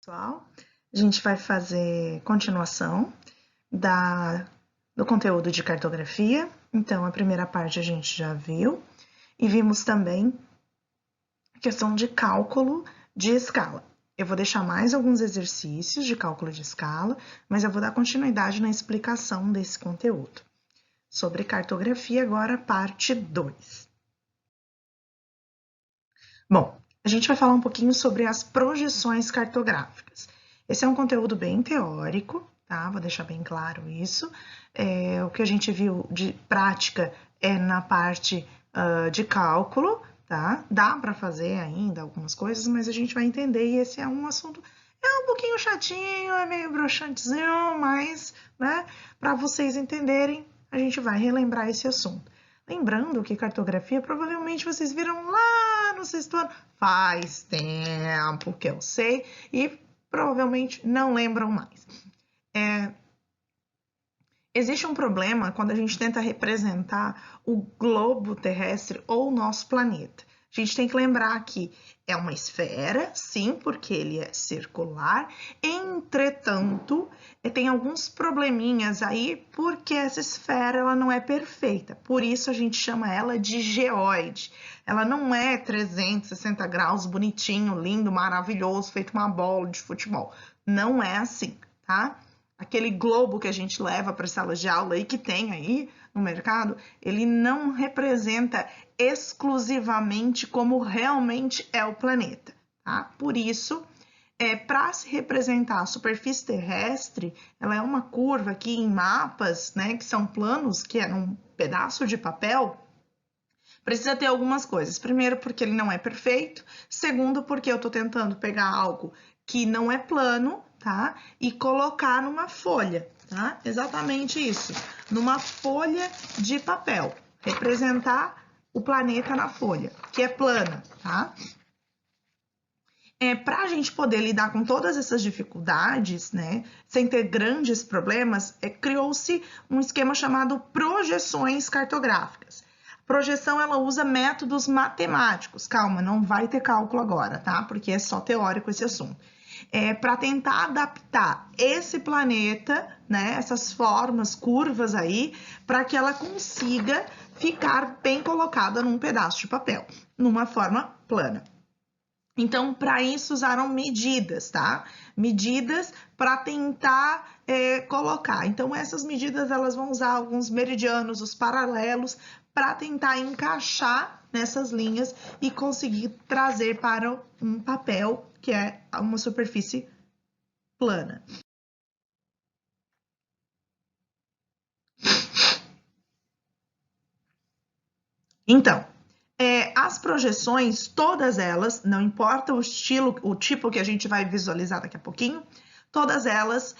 Pessoal, a gente vai fazer continuação do conteúdo de cartografia. Então, a primeira parte a gente já viu e vimos também a questão de cálculo de escala. Eu vou deixar mais alguns exercícios de cálculo de escala, mas eu vou dar continuidade na explicação desse conteúdo. Sobre cartografia, agora parte 2. Bom, a gente vai falar um pouquinho sobre as projeções cartográficas. Esse é um conteúdo bem teórico, tá? Vou deixar bem claro isso. O que a gente viu de prática é na parte de cálculo, tá? Dá para fazer ainda algumas coisas, mas a gente vai entender e esse é um assunto um pouquinho chatinho, é meio broxantezinho, mas, né, para vocês entenderem, a gente vai relembrar esse assunto. Lembrando que cartografia, provavelmente vocês viram lá no sexto ano, faz tempo que eu sei, e provavelmente não lembram mais. Existe um problema quando a gente tenta representar o globo terrestre ou o nosso planeta. A gente tem que lembrar que é uma esfera, sim, porque ele é circular, entretanto, tem alguns probleminhas aí, porque essa esfera ela não é perfeita, por isso a gente chama ela de geóide. Ela não é 360 graus, bonitinho, lindo, maravilhoso, feito uma bola de futebol. Não é assim, tá? Aquele globo que a gente leva para salas de aula e que tem aí no mercado, ele não representa exclusivamente como realmente é o planeta, tá? Por isso, para se representar a superfície terrestre, ela é uma curva aqui em mapas, né, que são planos, que é num pedaço de papel, precisa ter algumas coisas. Primeiro, porque ele não é perfeito. Segundo, porque eu estou tentando pegar algo que não é plano, tá? E colocar numa folha, tá? Exatamente isso. Numa folha de papel. Representar o planeta na folha, que é plana, tá? Para a gente poder lidar com todas essas dificuldades, né, sem ter grandes problemas, criou-se um esquema chamado projeções cartográficas. Projeção, ela usa métodos matemáticos. Calma, não vai ter cálculo agora, tá? Porque é só teórico esse assunto. Para tentar adaptar esse planeta, né, essas formas, curvas aí, para que ela consiga ficar bem colocada num pedaço de papel, numa forma plana. Então, para isso usaram medidas, tá? Medidas para tentar colocar. Então, essas medidas elas vão usar alguns meridianos, os paralelos, para tentar encaixar nessas linhas e conseguir trazer para um papel que é uma superfície plana. Então, as projeções, todas elas, não importa o estilo, o tipo que a gente vai visualizar daqui a pouquinho, todas elas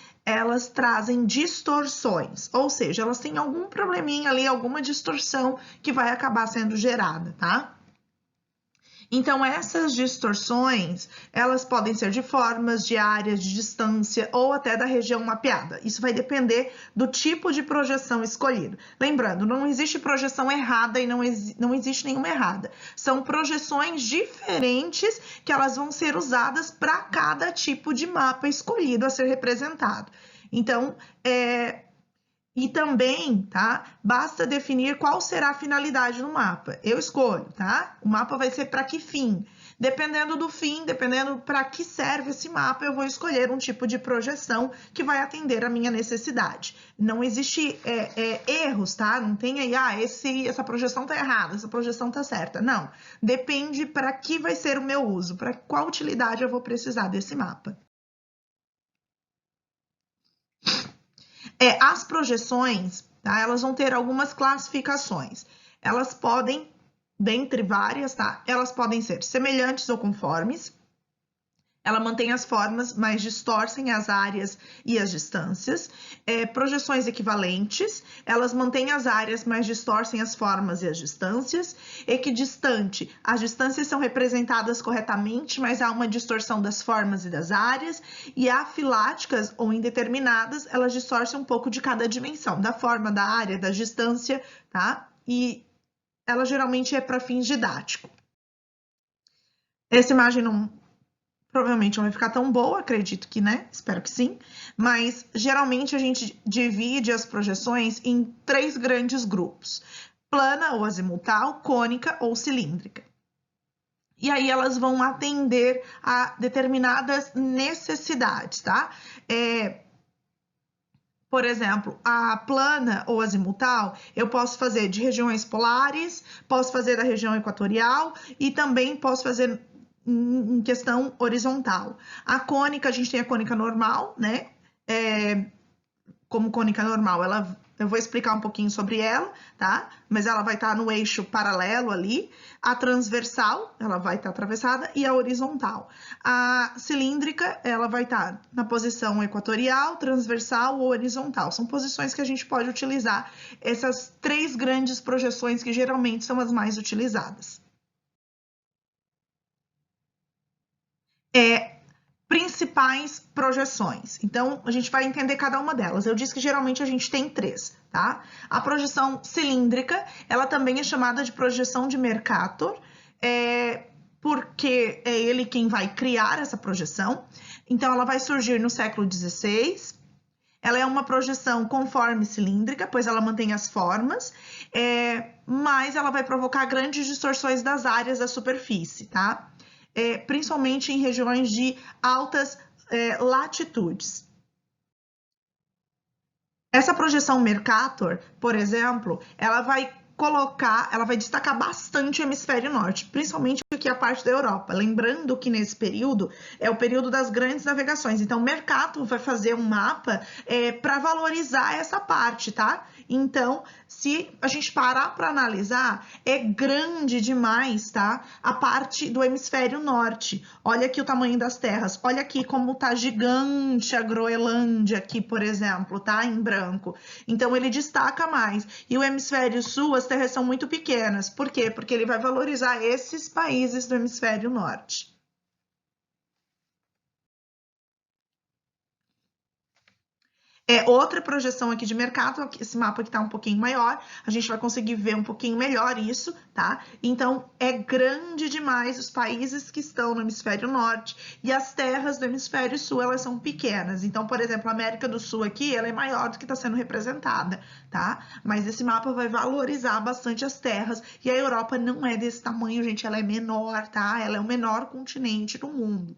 trazem distorções, ou seja, elas têm algum probleminha ali, alguma distorção que vai acabar sendo gerada, tá? Então, essas distorções, elas podem ser de formas, de áreas, de distância ou até da região mapeada. Isso vai depender do tipo de projeção escolhido. Lembrando, não existe projeção errada e não existe nenhuma errada. São projeções diferentes que elas vão ser usadas para cada tipo de mapa escolhido a ser representado. Então, e também, tá? Basta definir qual será a finalidade do mapa. Eu escolho, tá? O mapa vai ser para que fim? Dependendo do fim, dependendo para que serve esse mapa, eu vou escolher um tipo de projeção que vai atender a minha necessidade. Não existe erros, tá? Não tem aí, essa projeção tá errada, essa projeção tá certa. Não. Depende para que vai ser o meu uso, para qual utilidade eu vou precisar desse mapa. As projeções, tá? Elas vão ter algumas classificações. Elas podem, dentre várias, tá? Elas podem ser semelhantes ou conformes. Ela mantém as formas, mas distorcem as áreas e as distâncias. Projeções equivalentes, elas mantêm as áreas, mas distorcem as formas e as distâncias. Equidistante, as distâncias são representadas corretamente, mas há uma distorção das formas e das áreas. E afiláticas ou indeterminadas, elas distorcem um pouco de cada dimensão, da forma, da área, da distância, tá? E ela geralmente é para fins didáticos. Essa imagem não provavelmente não vai ficar tão boa, acredito que, né? Espero que sim. Mas geralmente a gente divide as projeções em 3 grandes grupos: plana ou azimutal, cônica ou cilíndrica. E aí elas vão atender a determinadas necessidades, tá? Por exemplo, a plana ou azimutal, eu posso fazer de regiões polares, posso fazer da região equatorial e também posso fazer em questão horizontal. A cônica, a gente tem a cônica normal, né? Como cônica normal, eu vou explicar um pouquinho sobre ela, tá? Mas ela vai estar no eixo paralelo ali. A transversal, ela vai estar atravessada, e a horizontal. A cilíndrica, ela vai estar na posição equatorial, transversal ou horizontal. São posições que a gente pode utilizar, essas 3 grandes projeções que geralmente são as mais utilizadas. Principais projeções. Então, a gente vai entender cada uma delas. Eu disse que geralmente a gente tem 3, tá? A projeção cilíndrica, ela também é chamada de projeção de Mercator, porque é ele quem vai criar essa projeção. Então, ela vai surgir no século XVI. Ela é uma projeção conforme cilíndrica, pois ela mantém as formas, mas ela vai provocar grandes distorções das áreas da superfície, tá? Principalmente em regiões de altas latitudes. Essa projeção Mercator, por exemplo, ela vai destacar bastante o hemisfério norte, principalmente aqui a parte da Europa. Lembrando que nesse período é o período das grandes navegações. Então, Mercator vai fazer um mapa para valorizar essa parte, tá? Então, se a gente parar para analisar, é grande demais, tá? A parte do hemisfério norte. Olha aqui o tamanho das terras. Olha aqui como tá gigante a Groenlândia aqui, por exemplo, tá? Em branco. Então, ele destaca mais. E o hemisfério sul, as terras são muito pequenas. Por quê? Porque ele vai valorizar esses países do hemisfério norte. Outra projeção aqui de mercado, esse mapa aqui está um pouquinho maior, a gente vai conseguir ver um pouquinho melhor isso, tá? Então, é grande demais os países que estão no hemisfério norte e as terras do hemisfério sul, elas são pequenas. Então, por exemplo, a América do Sul aqui, ela é maior do que está sendo representada, tá? Mas esse mapa vai valorizar bastante as terras e a Europa não é desse tamanho, gente, ela é menor, tá? Ela é o menor continente do mundo.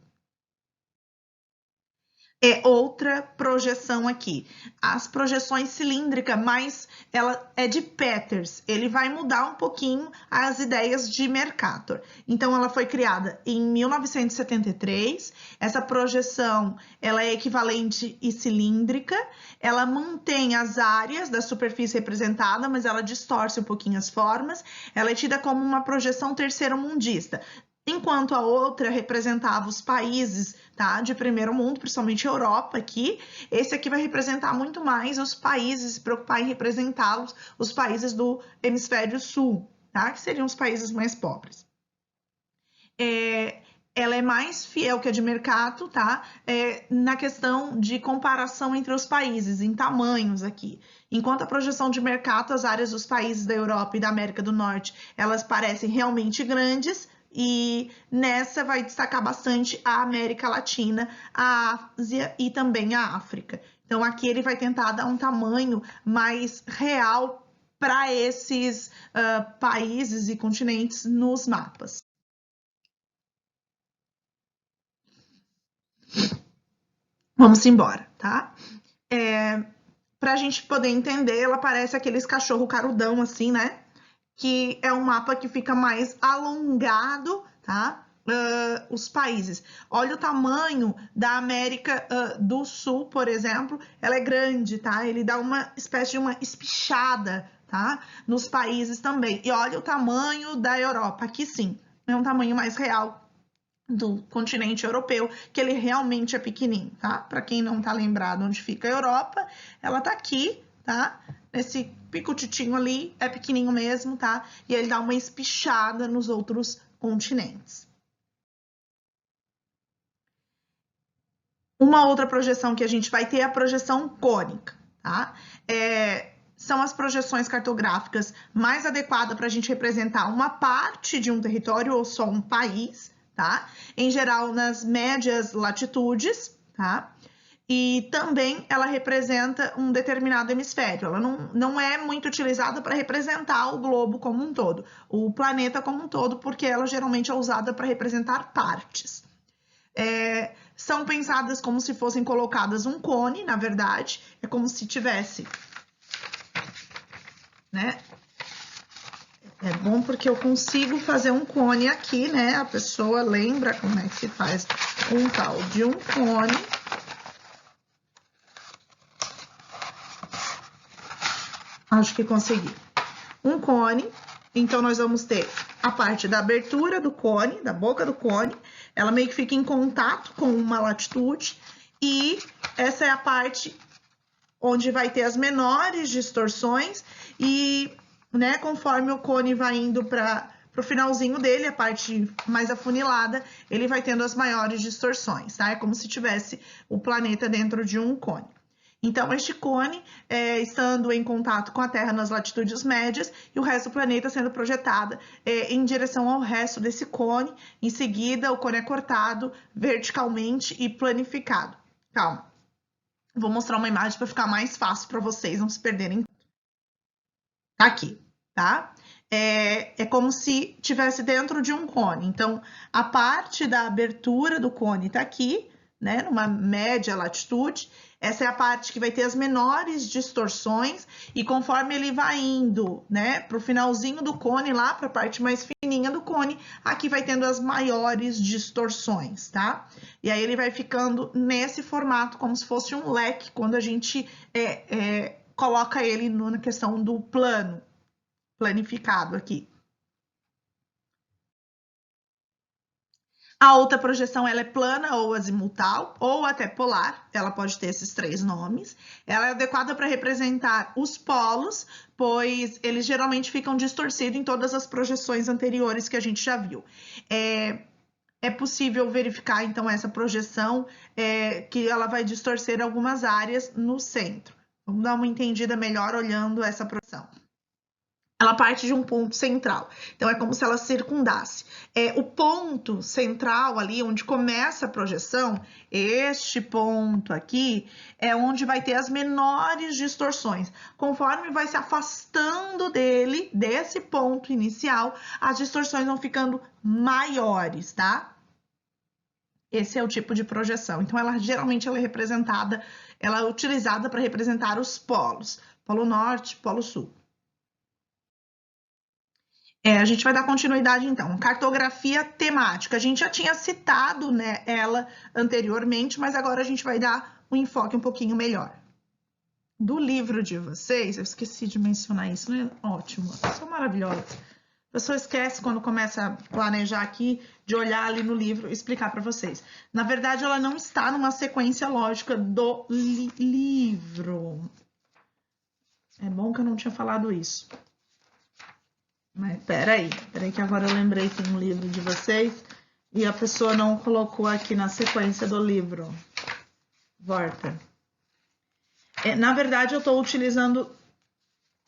Outra projeção aqui. As projeções cilíndricas, mas ela é de Peters. Ele vai mudar um pouquinho as ideias de Mercator. Então, ela foi criada em 1973. Essa projeção, ela é equivalente e cilíndrica. Ela mantém as áreas da superfície representada, mas ela distorce um pouquinho as formas. Ela é tida como uma projeção terceiro-mundista. Enquanto a outra representava os países, tá, de primeiro mundo, principalmente a Europa aqui, esse aqui vai representar muito mais os países, se preocupar em representá-los, os países do hemisfério sul, tá, que seriam os países mais pobres. Ela é mais fiel que a de Mercator, tá? Na questão de comparação entre os países, em tamanhos aqui. Enquanto a projeção de Mercator, as áreas dos países da Europa e da América do Norte, elas parecem realmente grandes, e nessa vai destacar bastante a América Latina, a Ásia e também a África. Então, aqui ele vai tentar dar um tamanho mais real para esses países e continentes nos mapas. Vamos embora, tá? Para a gente poder entender, ela parece aqueles cachorro carudão, assim, né? Que é um mapa que fica mais alongado, tá? Os países. Olha o tamanho da América do Sul, por exemplo, ela é grande, tá? Ele dá uma espécie de uma espichada, tá? Nos países também. E olha o tamanho da Europa, aqui sim, é um tamanho mais real do continente europeu, que ele realmente é pequenininho, tá? Para quem não tá lembrado onde fica a Europa, ela tá aqui, tá? Esse picutitinho ali é pequenininho mesmo, tá? E ele dá uma espichada nos outros continentes. Uma outra projeção que a gente vai ter é a projeção cônica, tá? São as projeções cartográficas mais adequadas para a gente representar uma parte de um território ou só um país, tá? Em geral, nas médias latitudes, tá? E também ela representa um determinado hemisfério. Ela não é muito utilizada para representar o globo como um todo, o planeta como um todo, porque ela geralmente é usada para representar partes. São pensadas como se fossem colocadas um cone, na verdade, é como se tivesse, né? É bom porque eu consigo fazer um cone aqui, né? A pessoa lembra como é que se faz um tal de um cone. Acho que consegui. Um cone, então nós vamos ter a parte da abertura do cone, da boca do cone, ela meio que fica em contato com uma latitude, e essa é a parte onde vai ter as menores distorções, e, né, conforme o cone vai indo para o finalzinho dele, a parte mais afunilada, ele vai tendo as maiores distorções, tá? É como se tivesse o planeta dentro de um cone. Então, este cone, estando em contato com a Terra nas latitudes médias, e o resto do planeta sendo projetado em direção ao resto desse cone. Em seguida, o cone é cortado verticalmente e planificado. Calma. Vou mostrar uma imagem para ficar mais fácil para vocês não se perderem. Tá aqui, tá? É como se tivesse dentro de um cone. Então, a parte da abertura do cone tá aqui, né? Numa média latitude. Essa é a parte que vai ter as menores distorções, e conforme ele vai indo, né, para o finalzinho do cone, lá para a parte mais fininha do cone, aqui vai tendo as maiores distorções, tá? E aí ele vai ficando nesse formato, como se fosse um leque, quando a gente coloca ele na questão do plano, planificado aqui. A outra projeção, ela é plana ou azimutal, ou até polar, ela pode ter esses três nomes. Ela é adequada para representar os polos, pois eles geralmente ficam distorcidos em todas as projeções anteriores que a gente já viu. É possível verificar, então, essa projeção, que ela vai distorcer algumas áreas no centro. Vamos dar uma entendida melhor olhando essa projeção. Ela parte de um ponto central, então é como se ela circundasse. O ponto central ali, onde começa a projeção, este ponto aqui, é onde vai ter as menores distorções. Conforme vai se afastando dele, desse ponto inicial, as distorções vão ficando maiores, tá? Esse é o tipo de projeção. Então, geralmente ela é representada, ela é utilizada para representar os polos, Polo Norte, Polo Sul. A gente vai dar continuidade, então. Cartografia temática. A gente já tinha citado, né, ela anteriormente, mas agora a gente vai dar um enfoque um pouquinho melhor. Do livro de vocês, eu esqueci de mencionar isso, né? Ótimo, são maravilhosas. A pessoa esquece quando começa a planejar aqui, de olhar ali no livro e explicar para vocês. Na verdade, ela não está numa sequência lógica do livro. É bom que eu não tinha falado isso. Mas peraí que agora eu lembrei que tem um livro de vocês e a pessoa não colocou aqui na sequência do livro. Volta. Na verdade, eu estou utilizando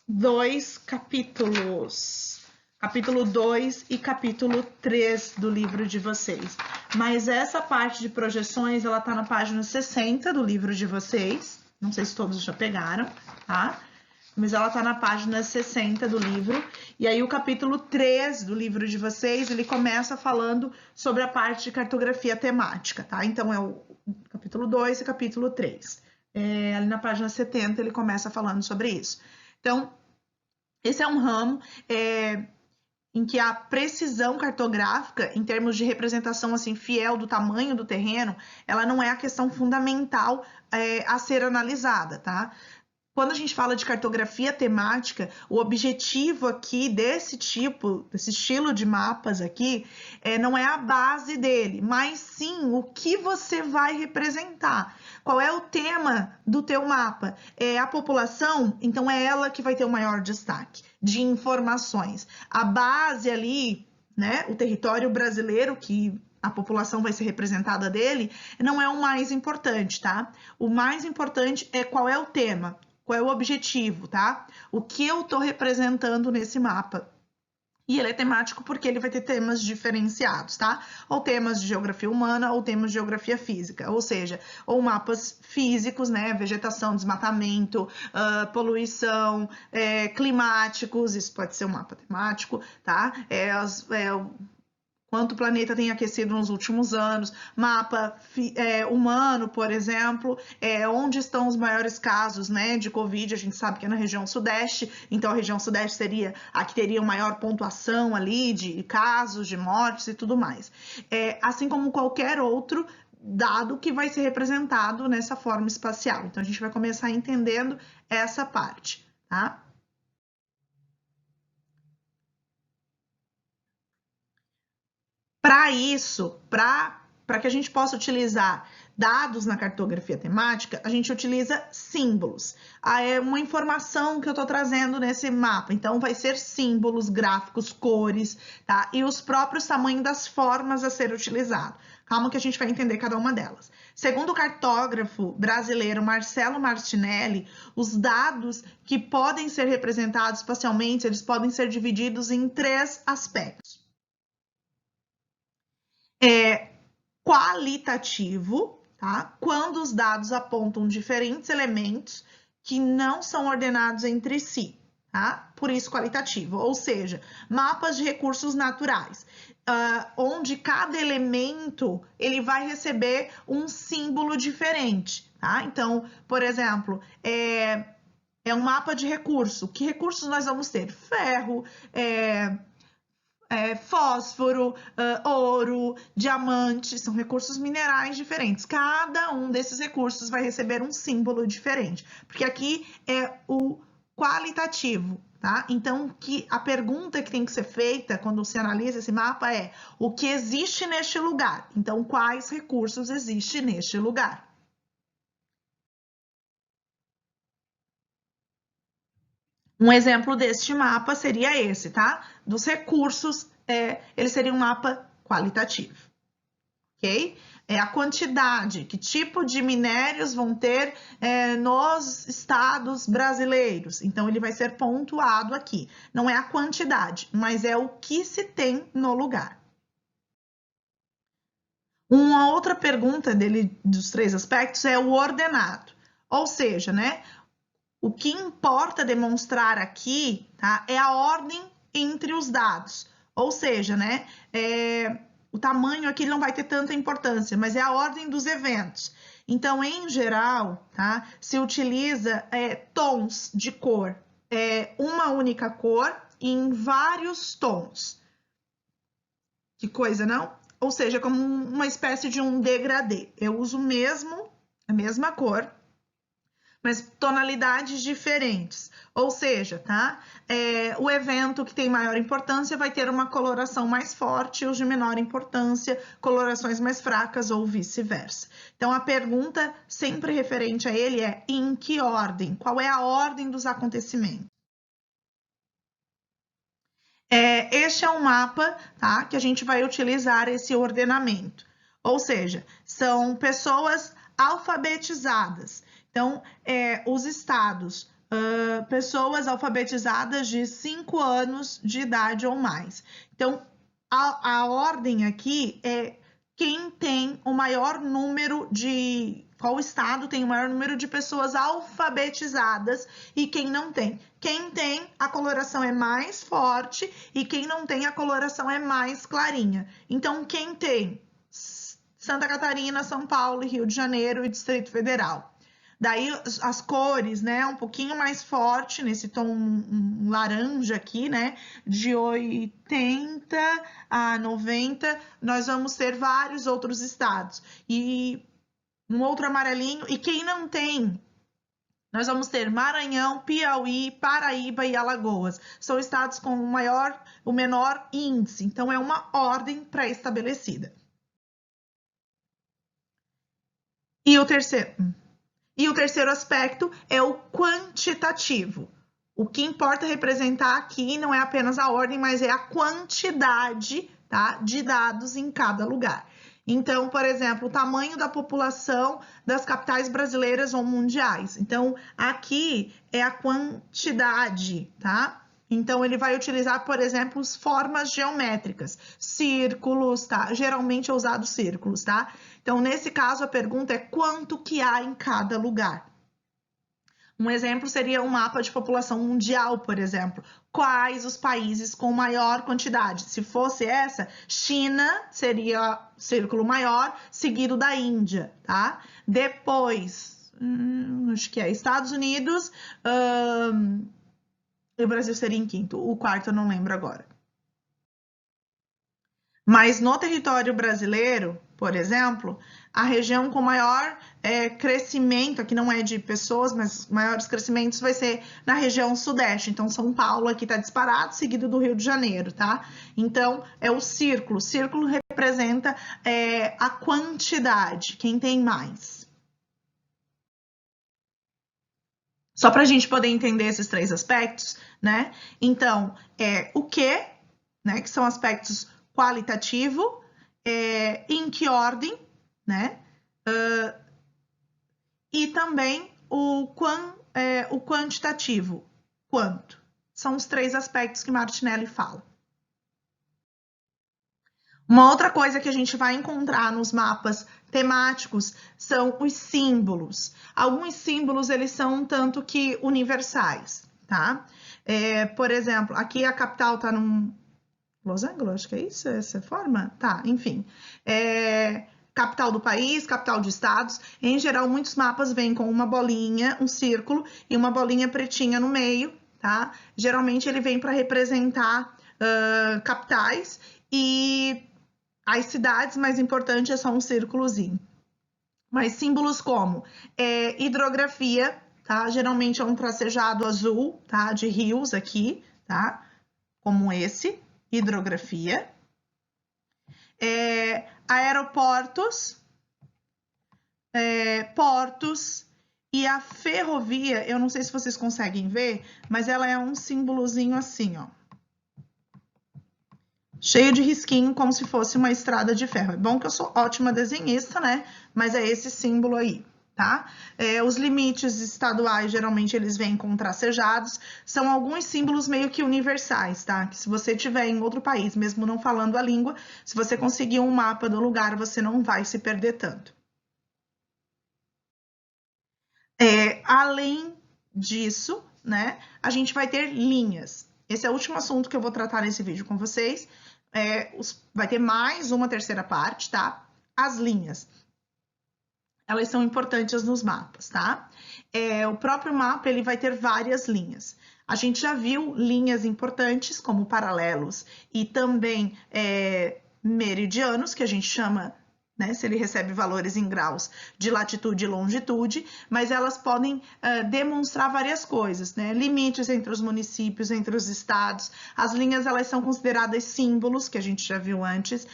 dois capítulos. Capítulo 2 e capítulo 3 do livro de vocês. Mas essa parte de projeções, ela tá na página 60 do livro de vocês. Não sei se todos já pegaram, tá? Mas ela tá na página 60 do livro. E aí o capítulo 3 do livro de vocês, ele começa falando sobre a parte de cartografia temática, tá? Então é o capítulo 2 e capítulo 3. Ali na página 70 ele começa falando sobre isso. Então, esse é um ramo em que a precisão cartográfica, em termos de representação assim fiel do tamanho do terreno, ela não é a questão fundamental a ser analisada, tá? Quando a gente fala de cartografia temática, o objetivo aqui desse estilo de mapas aqui, não é a base dele, mas sim o que você vai representar. Qual é o tema do teu mapa? É a população? Então é ela que vai ter o maior destaque de informações. A base ali, né, o território brasileiro, que a população vai ser representada dele, não é o mais importante, tá? O mais importante é qual é o tema. Qual é o objetivo, tá? O que eu tô representando nesse mapa? E ele é temático porque ele vai ter temas diferenciados, tá? Ou temas de geografia humana ou temas de geografia física, ou seja, ou mapas físicos, né? Vegetação, desmatamento, poluição, climáticos, isso pode ser um mapa temático, tá? Quanto o planeta tem aquecido nos últimos anos, mapa humano, por exemplo, onde estão os maiores casos, né, de Covid, a gente sabe que é na região sudeste, então a região sudeste seria a que teria maior pontuação ali de casos, de mortes e tudo mais. Assim como qualquer outro dado que vai ser representado nessa forma espacial. Então a gente vai começar entendendo essa parte, tá? Para isso, para que a gente possa utilizar dados na cartografia temática, a gente utiliza símbolos. É uma informação que eu estou trazendo nesse mapa, então vai ser símbolos, gráficos, cores, tá? E os próprios tamanhos das formas a ser utilizado. Calma que a gente vai entender cada uma delas. Segundo o cartógrafo brasileiro Marcelo Martinelli, os dados que podem ser representados espacialmente, eles podem ser divididos em 3 aspectos. Qualitativo, tá? Quando os dados apontam diferentes elementos que não são ordenados entre si, tá? Por isso qualitativo, ou seja, mapas de recursos naturais, onde cada elemento ele vai receber um símbolo diferente, tá? Então, por exemplo, é um mapa de recurso. Que recursos nós vamos ter? Ferro, fósforo, ouro, diamante, são recursos minerais diferentes. Cada um desses recursos vai receber um símbolo diferente, porque aqui é o qualitativo, tá? Então, a pergunta que tem que ser feita quando se analisa esse mapa é: o que existe neste lugar? Então, quais recursos existem neste lugar? Um exemplo deste mapa seria esse, tá? Dos recursos, ele seria um mapa qualitativo, ok? A quantidade, que tipo de minérios vão ter nos estados brasileiros. Então, ele vai ser pontuado aqui. Não é a quantidade, mas é o que se tem no lugar. Uma outra pergunta dele, dos 3 aspectos, é o ordenado. Ou seja, né? O que importa demonstrar aqui, tá, é a ordem entre os dados. Ou seja, né, o tamanho aqui não vai ter tanta importância, mas é a ordem dos eventos. Então, em geral, tá, se utiliza tons de cor, uma única cor em vários tons. Que coisa, não? Ou seja, como uma espécie de um degradê. Eu uso a mesma cor, mas tonalidades diferentes. Ou seja, tá? O evento que tem maior importância vai ter uma coloração mais forte, os de menor importância, colorações mais fracas ou vice-versa. Então, a pergunta sempre referente a ele é: em que ordem? Qual é a ordem dos acontecimentos? Este é um mapa, tá? Que a gente vai utilizar esse ordenamento. Ou seja, são pessoas alfabetizadas. Então, os estados, pessoas alfabetizadas de 5 anos de idade ou mais. Então, a ordem aqui é quem tem o maior número de... Qual estado tem o maior número de pessoas alfabetizadas e quem não tem. Quem tem, a coloração é mais forte e quem não tem, a coloração é mais clarinha. Então, quem tem? Santa Catarina, São Paulo, Rio de Janeiro e Distrito Federal. Daí as cores, né, um pouquinho mais forte, nesse tom laranja aqui, né, de 80 a 90, nós vamos ter vários outros estados. E um outro amarelinho, e quem não tem, nós vamos ter Maranhão, Piauí, Paraíba e Alagoas. São estados com o menor índice, então é uma ordem pré-estabelecida. E o terceiro aspecto é o quantitativo. O que importa representar aqui não é apenas a ordem, mas é a quantidade, tá, de dados em cada lugar. Então, por exemplo, o tamanho da população das capitais brasileiras ou mundiais. Então, aqui é a quantidade, tá? Então, ele vai utilizar, por exemplo, formas geométricas, círculos, tá? Geralmente é usado círculos, tá? Então, nesse caso, a pergunta é quanto que há em cada lugar. Um exemplo seria um mapa de população mundial, por exemplo. Quais os países com maior quantidade? Se fosse essa, China seria círculo maior, seguido da Índia, tá? Depois, acho que é Estados Unidos, e o Brasil seria em quinto. O quarto eu não lembro agora. Mas no território brasileiro, por exemplo, a região com maior crescimento, aqui não é de pessoas, mas maiores crescimentos vai ser na região sudeste. Então, São Paulo aqui está disparado, seguido do Rio de Janeiro, tá? Então, é o círculo. O círculo representa a quantidade, quem tem mais. Só para a gente poder entender esses três aspectos, né? Então, o que, né? Que são aspectos qualitativo, em que ordem, né? E também o quantitativo, quanto. São os três aspectos que Martinelli fala. Uma outra coisa que a gente vai encontrar nos mapas temáticos são os símbolos. Alguns símbolos, eles são um tanto que universais, tá? Por exemplo, aqui a capital tá num... Los Angeles, acho que é isso, essa forma? Tá, enfim. Capital do país, capital de estados. Em geral, muitos mapas vêm com uma bolinha, um círculo e uma bolinha pretinha no meio, tá? Geralmente ele vem para representar capitais e as cidades, mais importante é só um círculozinho. Mas símbolos como hidrografia, tá? Geralmente é um tracejado azul, tá? De rios aqui, tá? Como esse. Hidrografia, aeroportos, portos e a ferrovia, eu não sei se vocês conseguem ver, mas ela é um símbolozinho assim, ó. Cheio de risquinho, como se fosse uma estrada de ferro. É bom que eu sou ótima desenhista, né? Mas é esse símbolo aí. Tá? Os limites estaduais, geralmente, eles vêm com tracejados, são alguns símbolos meio que universais, tá? Que se você tiver em outro país, mesmo não falando a língua, se você conseguir um mapa do lugar, você não vai se perder tanto. Além disso, né, a gente vai ter linhas. Esse é o último assunto que eu vou tratar nesse vídeo com vocês. Vai ter mais uma terceira parte, tá? As linhas. Elas são importantes nos mapas, tá? O próprio mapa, ele vai ter várias linhas. A gente já viu linhas importantes, como paralelos e também meridianos, que a gente chama, né, se ele recebe valores em graus de latitude e longitude, mas elas podem demonstrar várias coisas, né? Limites entre os municípios, entre os estados. As linhas, elas são consideradas símbolos, que a gente já viu antes.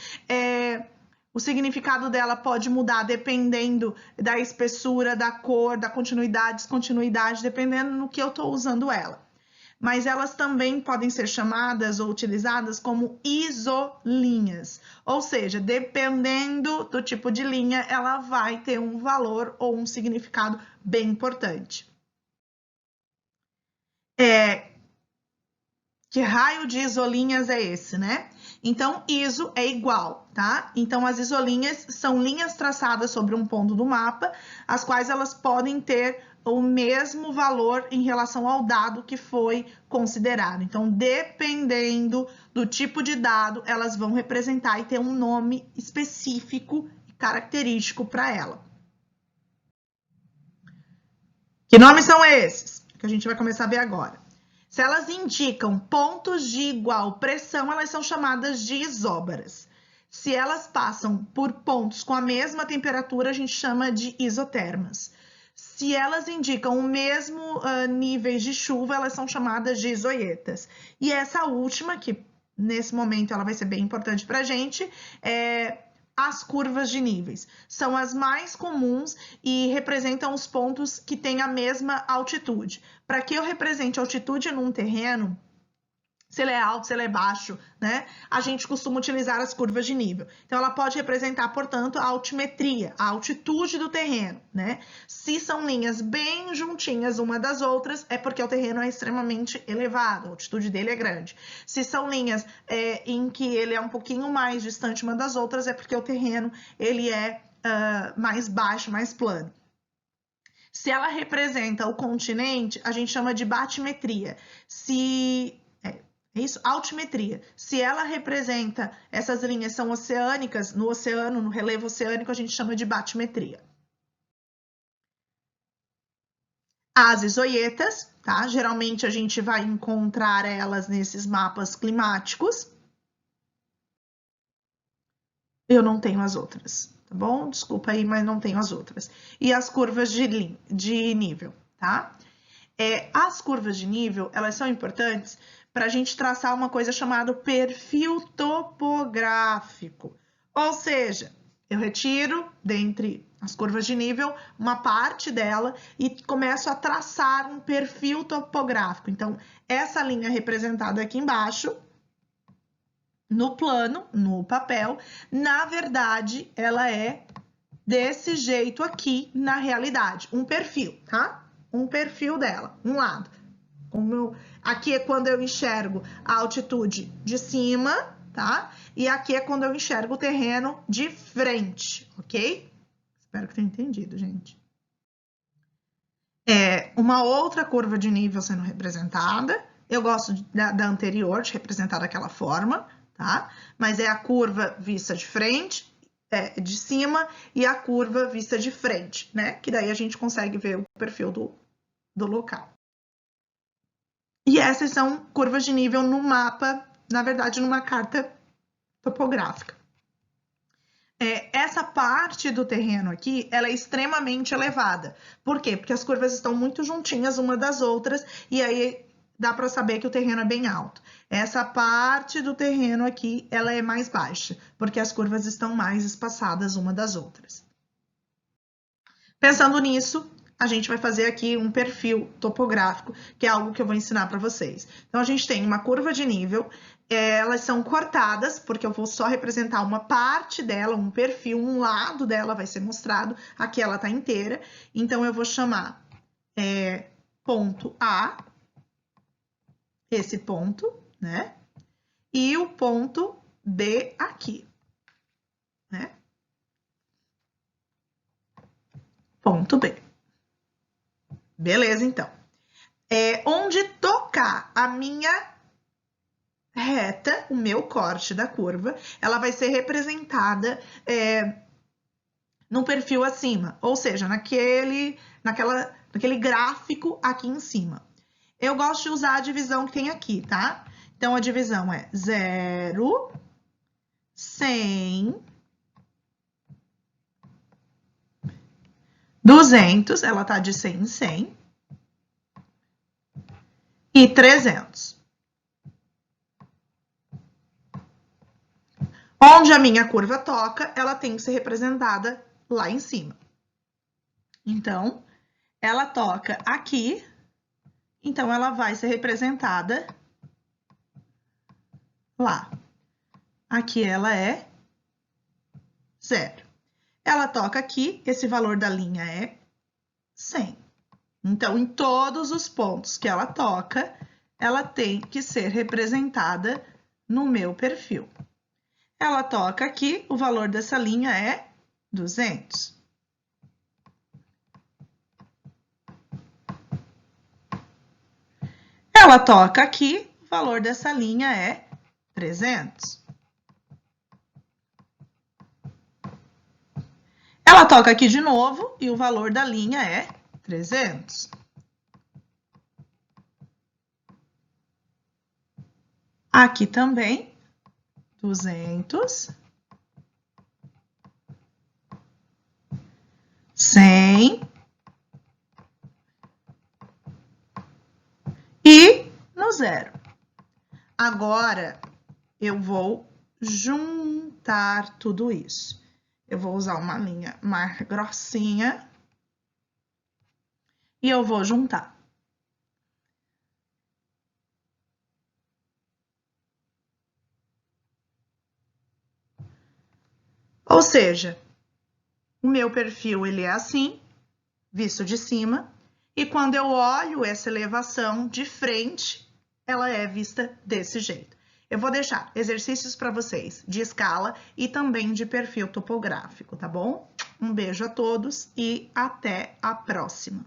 O significado dela pode mudar dependendo da espessura, da cor, da continuidade, descontinuidade, dependendo no que eu estou usando ela. Mas elas também podem ser chamadas ou utilizadas como isolinhas. Ou seja, dependendo do tipo de linha, ela vai ter um valor ou um significado bem importante. Que raio de isolinhas é esse, né? Então, iso é igual, tá? Então, as isolinhas são linhas traçadas sobre um ponto do mapa, as quais elas podem ter o mesmo valor em relação ao dado que foi considerado. Então, dependendo do tipo de dado, elas vão representar e ter um nome específico e característico para ela. Que nomes são esses? Que a gente vai começar a ver agora. Se elas indicam pontos de igual pressão, elas são chamadas de isóbaras. Se elas passam por pontos com a mesma temperatura, a gente chama de isotermas. Se elas indicam o mesmo níveis de chuva, elas são chamadas de isoietas. E essa última, que nesse momento ela vai ser bem importante para a gente, as curvas de níveis. São as mais comuns e representam os pontos que têm a mesma altitude. Para que eu represente altitude num terreno, se ele é alto, se ele é baixo, né? A gente costuma utilizar as curvas de nível. Então, ela pode representar, portanto, a altimetria, a altitude do terreno, né? Se são linhas bem juntinhas uma das outras, é porque o terreno é extremamente elevado, a altitude dele é grande. Se são linhas em que ele é um pouquinho mais distante uma das outras, é porque o terreno ele é mais baixo, mais plano. Se ela representa o continente, a gente chama de batimetria. Isso, altimetria. Se ela representa, essas linhas são oceânicas, no oceano, no relevo oceânico, a gente chama de batimetria. As isoietas, tá? Geralmente a gente vai encontrar elas nesses mapas climáticos. Eu não tenho as outras, tá bom? Desculpa aí, mas não tenho as outras. E as curvas de nível, tá? As curvas de nível, elas são importantes para a gente traçar uma coisa chamada perfil topográfico. Ou seja, eu retiro, dentre as curvas de nível, uma parte dela e começo a traçar um perfil topográfico. Então, essa linha representada aqui embaixo, no plano, no papel, na verdade, ela é desse jeito aqui na realidade, um perfil, tá? Um perfil dela, um lado. Aqui é quando eu enxergo a altitude de cima, tá? E aqui é quando eu enxergo o terreno de frente, ok? Espero que tenha entendido, gente. Uma outra curva de nível sendo representada. Eu gosto da anterior, de representar daquela forma, tá? Mas é a curva vista de frente, de cima, e a curva vista de frente, né? Que daí a gente consegue ver o perfil do local. E essas são curvas de nível no mapa, na verdade, numa carta topográfica. Essa parte do terreno aqui, ela é extremamente elevada. Por quê? Porque as curvas estão muito juntinhas uma das outras, e aí dá para saber que o terreno é bem alto. Essa parte do terreno aqui, ela é mais baixa, porque as curvas estão mais espaçadas uma das outras. Pensando nisso, a gente vai fazer aqui um perfil topográfico, que é algo que eu vou ensinar para vocês. Então, a gente tem uma curva de nível, elas são cortadas, porque eu vou só representar uma parte dela, um perfil, um lado dela vai ser mostrado, aqui ela tá inteira. Então, eu vou chamar ponto A, esse ponto, né? E o ponto B aqui, né? Ponto B. Beleza, então. Onde tocar a minha reta, o meu corte da curva, ela vai ser representada no perfil acima, ou seja, naquele gráfico aqui em cima. Eu gosto de usar a divisão que tem aqui, tá? Então, a divisão é 0, 100, 200, ela tá de 100 em 100, e 300. Onde a minha curva toca, ela tem que ser representada lá em cima. Então, ela toca aqui, então ela vai ser representada lá. Aqui ela é 0. Ela toca aqui, esse valor da linha é 100. Então, em todos os pontos que ela toca, ela tem que ser representada no meu perfil. Ela toca aqui, o valor dessa linha é 200. Ela toca aqui, o valor dessa linha é 300. Ela toca aqui de novo e o valor da linha é 300. Aqui também, 200. 100. E no 0. Agora, eu vou juntar tudo isso. Eu vou usar uma linha mais grossinha e eu vou juntar. Ou seja, o meu perfil ele é assim, visto de cima, e quando eu olho essa elevação de frente, ela é vista desse jeito. Eu vou deixar exercícios para vocês de escala e também de perfil topográfico, tá bom? Um beijo a todos e até a próxima!